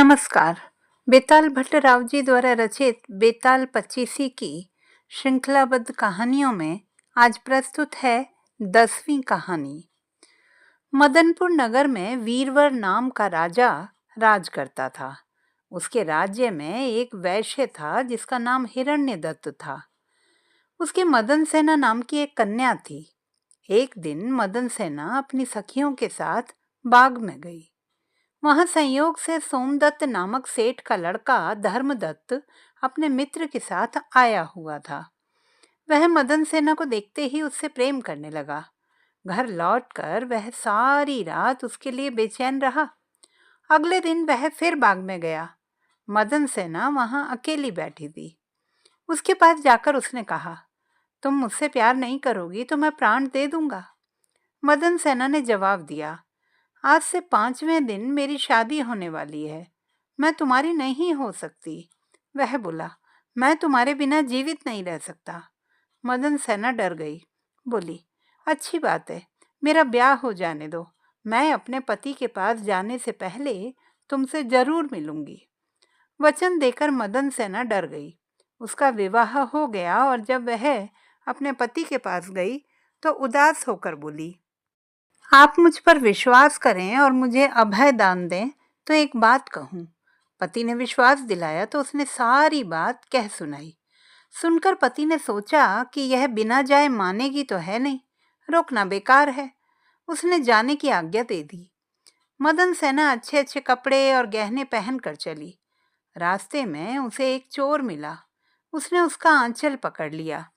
नमस्कार। बेताल भट्टराव जी द्वारा रचित बेताल पच्चीसी की श्रृंखलाबद्ध कहानियों में आज प्रस्तुत है 10वीं कहानी। मदनपुर नगर में वीरवर नाम का राजा राज करता था। उसके राज्य में एक वैश्य था जिसका नाम हिरण्यदत्त था। उसके मदन सेना नाम की एक कन्या थी। एक दिन मदन सेना अपनी सखियों के साथ बाग में गई। वहां संयोग से सोमदत्त नामक सेठ का लड़का धर्मदत्त अपने मित्र के साथ आया हुआ था। वह मदन सेना को देखते ही उससे प्रेम करने लगा। घर लौटकर वह सारी रात उसके लिए बेचैन रहा। अगले दिन वह फिर बाग में गया। मदन सेना वहां अकेली बैठी थी। उसके पास जाकर उसने कहा, तुम मुझसे प्यार नहीं करोगी तो मैं प्राण दे दूंगा। मदन सेना ने जवाब दिया, आज से 5वें दिन मेरी शादी होने वाली है, मैं तुम्हारी नहीं हो सकती। वह बोला, मैं तुम्हारे बिना जीवित नहीं रह सकता। मदन सेना डर गई, बोली, अच्छी बात है, मेरा ब्याह हो जाने दो, मैं अपने पति के पास जाने से पहले तुमसे जरूर मिलूंगी। वचन देकर मदन सेना डर गई। उसका विवाह हो गया और जब वह अपने पति के पास गई तो उदास होकर बोली, आप मुझ पर विश्वास करें और मुझे अभय दान दें तो एक बात कहूं। पति ने विश्वास दिलाया तो उसने सारी बात कह सुनाई। सुनकर पति ने सोचा कि यह बिना जाए मानेगी तो है नहीं, रोकना बेकार है। उसने जाने की आज्ञा दे दी। मदन सेना अच्छे अच्छे कपड़े और गहने पहन कर चली। रास्ते में उसे एक चोर मिला। उसने उसका आंचल पकड़ लिया।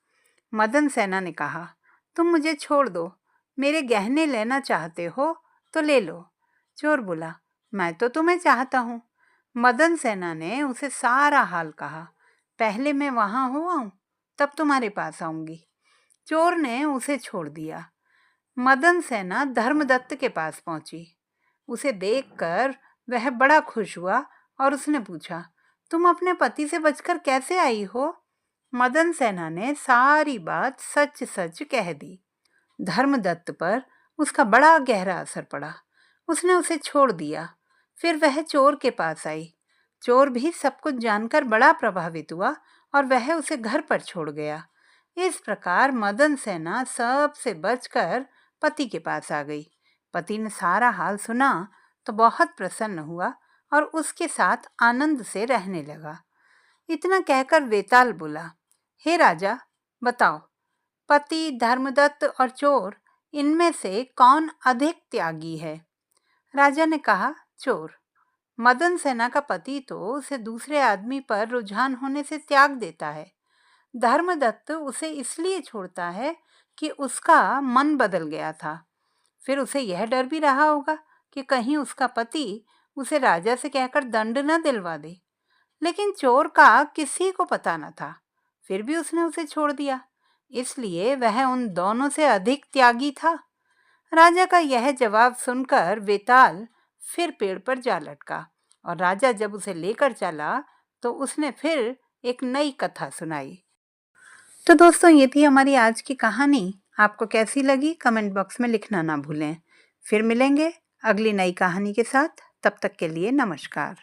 मदन सेना ने कहा, तुम मुझे छोड़ दो, मेरे गहने लेना चाहते हो तो ले लो। चोर बोला, मैं तो तुम्हें चाहता हूँ। मदन सेना ने उसे सारा हाल कहा। पहले मैं वहां हुआ हूँ, तब तुम्हारे पास आऊंगी। चोर ने उसे छोड़ दिया। मदन सेना धर्मदत्त के पास पहुंची। उसे देखकर वह बड़ा खुश हुआ और उसने पूछा, तुम अपने पति से बचकर कैसे आई हो? मदन सेना ने सारी बात सच सच कह दी। धर्मदत्त पर उसका बड़ा गहरा असर पड़ा। उसने उसे छोड़ दिया। फिर वह चोर के पास आई। चोर भी सब कुछ जानकर बड़ा प्रभावित हुआ और वह उसे घर पर छोड़ गया। इस प्रकार मदन सेना सबसे बचकर पति के पास आ गई। पति ने सारा हाल सुना तो बहुत प्रसन्न हुआ और उसके साथ आनंद से रहने लगा। इतना कहकर वेताल बोला, हे राजा, बताओ, पति, धर्मदत्त और चोर, इनमें से कौन अधिक त्यागी है? राजा ने कहा, चोर। मदन सेना का पति तो उसे दूसरे आदमी पर रुझान होने से त्याग देता है। धर्मदत्त उसे इसलिए छोड़ता है कि उसका मन बदल गया था। फिर उसे यह डर भी रहा होगा कि कहीं उसका पति उसे राजा से कहकर दंड न दिलवा दे। लेकिन चोर का किसी को पता न था, फिर भी उसने उसे छोड़ दिया, इसलिए वह उन दोनों से अधिक त्यागी था। राजा का यह जवाब सुनकर वेताल फिर पेड़ पर जा लटका और राजा जब उसे लेकर चला तो उसने फिर एक नई कथा सुनाई। तो दोस्तों, ये थी हमारी आज की कहानी। आपको कैसी लगी कमेंट बॉक्स में लिखना ना भूलें। फिर मिलेंगे अगली नई कहानी के साथ। तब तक के लिए नमस्कार।